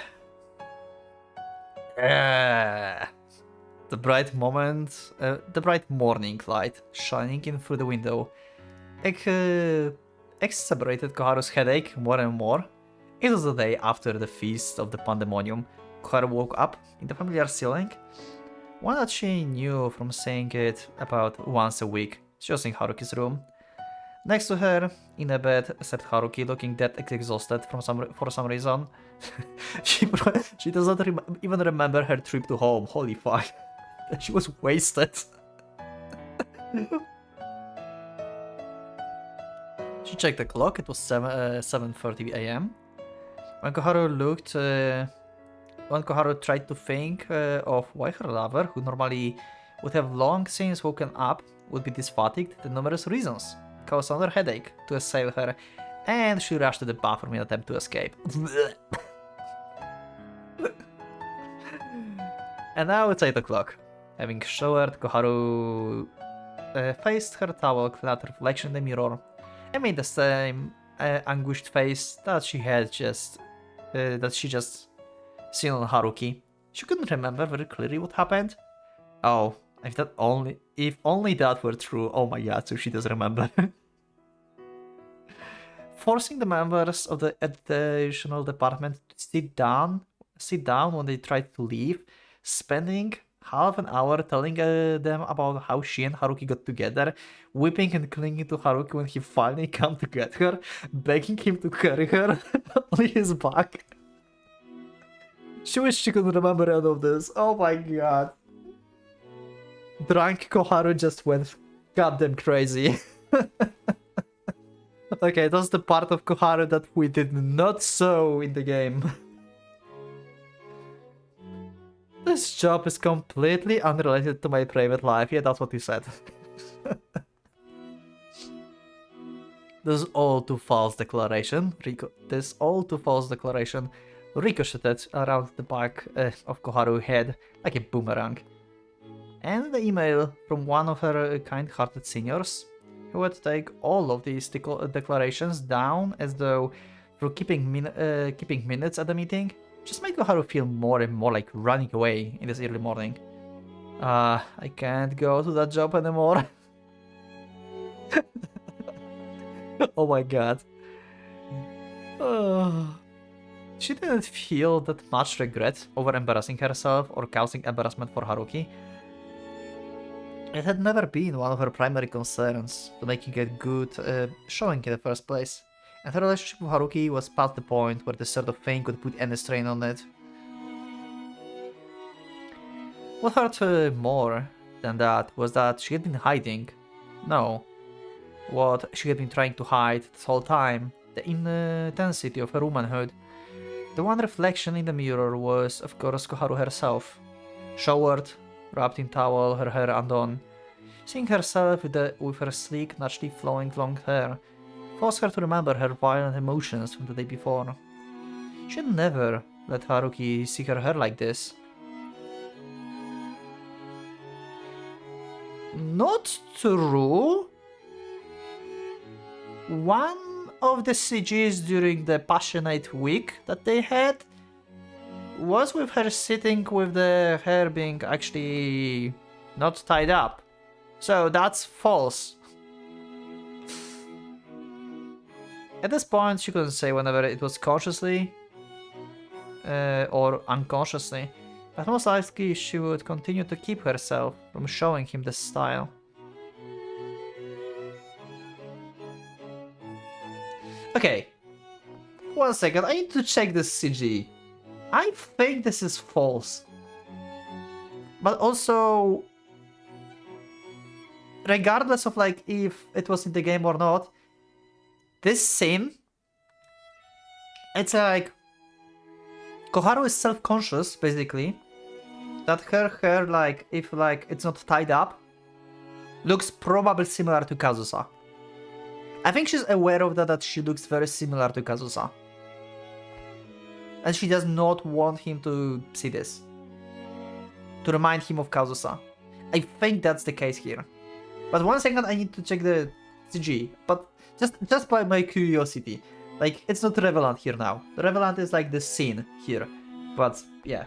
The bright moment, the bright morning light shining in through the window exacerbated Koharu's headache more and more. It was the day after the feast of the pandemonium. Koharu woke up in the familiar ceiling, one that she knew from seeing it about once a week. She was in Haruki's room. Next to her, in a bed, except Haruki, looking dead exhausted for some reason. she does not even remember her trip to home. Holy fuck. She was wasted. She checked the clock. It was 7:30 a.m. When Koharu tried to think of why her lover, who normally would have long since woken up, would be this fatigued, the numerous reasons caused another headache to assail her, and she rushed to the bathroom in an attempt to escape. And now it's 8 o'clock. Having showered, Koharu faced her towel-clad reflection in the mirror and made the same anguished face that she just seen on Haruki. She couldn't remember very clearly what happened. Oh, if only that were true. Oh my god, so she does remember. Forcing the members of the educational department to sit down when they tried to leave, spending half an hour telling them about how she and Haruki got together, weeping and clinging to Haruki when he finally came to get her, begging him to carry her on his back. She wished she could remember all of this. Oh my god. Drunk Koharu just went goddamn crazy. Okay, that's the part of Koharu that we did not show in the game. This job is completely unrelated to my private life. Yeah, that's what you said. This all too false declaration ricocheted around the back of Koharu's head like a boomerang. And the email from one of her kind-hearted seniors, who would take all of these declarations down as though through keeping minutes at the meeting, just made Koharu feel more and more like running away in this early morning. I can't go to that job anymore. Oh my god. She didn't feel that much regret over embarrassing herself or causing embarrassment for Haruki. It had never been one of her primary concerns to making a good showing in the first place, and her relationship with Haruki was past the point where this sort of thing could put any strain on it. What hurt more than that was that she had been hiding. No. What she had been trying to hide this whole time, the intensity of her womanhood. The one reflection in the mirror was, of course, Koharu herself. Showered, wrapped in towel, her hair undone. Seeing herself with her sleek, naturally flowing long hair forced her to remember her violent emotions from the day before. She had never let Haruki see her hair like this. Not true. One of the CGs during the passionate week that they had was with her sitting with the hair being actually not tied up. So that's false. At this point, she couldn't say whether it was consciously or unconsciously, but most likely she would continue to keep herself from showing him the style. Okay, 1 second, I need to check this CG. I think this is false. But also, regardless of like if it was in the game or not, this scene, it's like Koharu is self-conscious, basically, that her hair, like, if like it's not tied up, looks probably similar to Kazusa. I think she's aware of that she looks very similar to Kazusa. And she does not want him to see this. To remind him of Kazusa. I think that's the case here. But one second, I need to check the CG. But just by my curiosity. Like, it's not relevant here now. The relevant is like the scene here. But, yeah.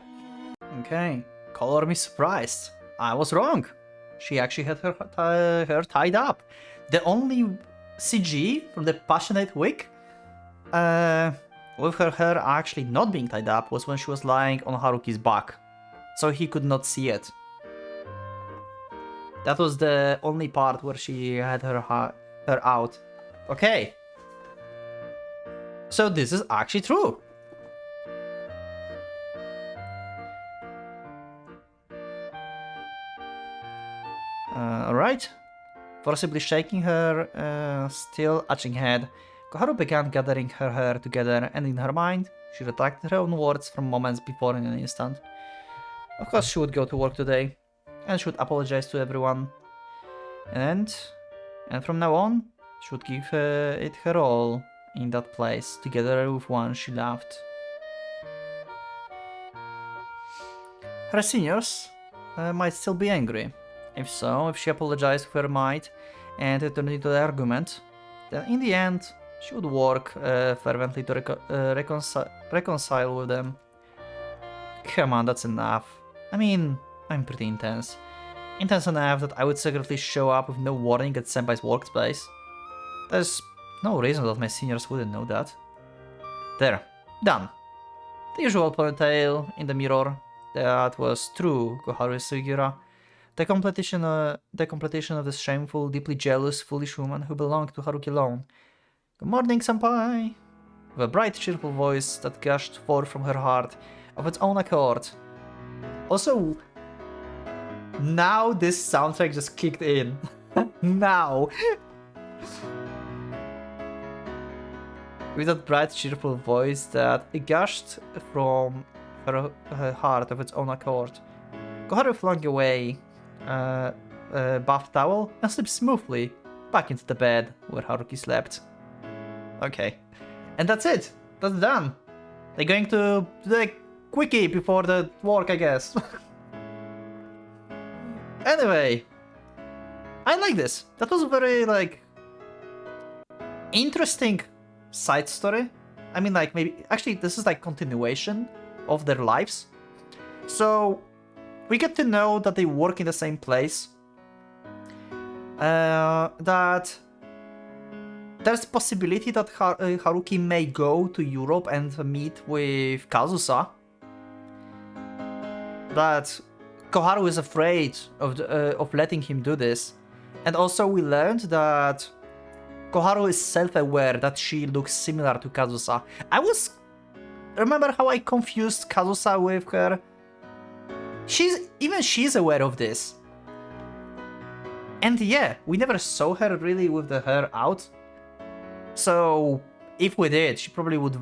Okay. Color me surprised. I was wrong. She actually had her hair tied up. The only CG from the Passionate Week with her hair actually not being tied up was when she was lying on Haruki's back. So he could not see it. That was the only part where she had her out. Okay. So this is actually true. Alright. Forcibly shaking her still aching head, Koharu began gathering her hair together, and in her mind, she retracted her own words from moments before in an instant. Of course she would go to work today, and she would apologize to everyone. And from now on, she would give it her all in that place, together with one she loved. Her seniors might still be angry. If so, if she apologized with her might and turned into the argument, then in the end, she would work fervently to reconcile with them. Come on, that's enough. I mean, I'm pretty intense. Intense enough that I would secretly show up with no warning at Senpai's workspace. There's no reason that my seniors wouldn't know that. There, done. The usual ponytail in the mirror. That was true, Koharu Sugiura. The completion of this shameful, deeply jealous, foolish woman who belonged to Haruki alone. Good morning, senpai! With a bright, cheerful voice that gushed forth from her heart of its own accord. Also, now this soundtrack just kicked in. Now! With that bright, cheerful voice that gushed from her heart of its own accord. Koharu flung away bath towel and slipped smoothly back into the bed where Haruki slept. Okay. And that's it. That's done. They're going to do the quickie before the work, I guess. Anyway. I like this. That was a very, like, interesting side story. I mean, like, maybe... Actually, this is, like, continuation of their lives. So... we get to know that they work in the same place. That there's possibility that Haruki may go to Europe and meet with Kazusa. That Koharu is afraid of letting him do this. And also we learned that Koharu is self-aware that she looks similar to Kazusa. Remember how I confused Kazusa with her? She's aware of this. And yeah, we never saw her really with the hair out. So if we did, she probably would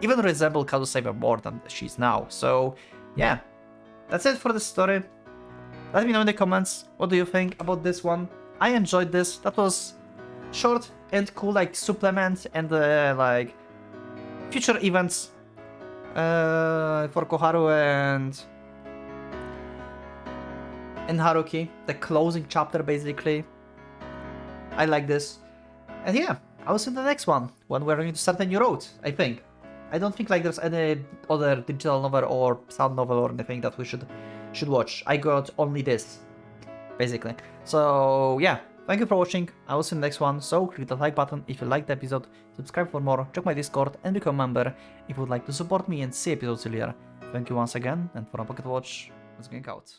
even resemble Kazusa even more than she's now. So yeah, that's it for the story. Let me know in the comments, what do you think about this one? I enjoyed this. That was short and cool, like supplement and like future events for Koharu and Haruki, the closing chapter basically. I like this. And yeah, I will see you in the next one, when we're going to start a new road, I think. I don't think like there's any other digital novel or sound novel or anything that we should watch. I got only this, basically. So yeah, thank you for watching. I will see you in the next one. So click the like button if you liked the episode, subscribe for more, check my Discord and become a member if you would like to support me and see episodes earlier. Thank you once again, and for a Pocket Watch, let's get out.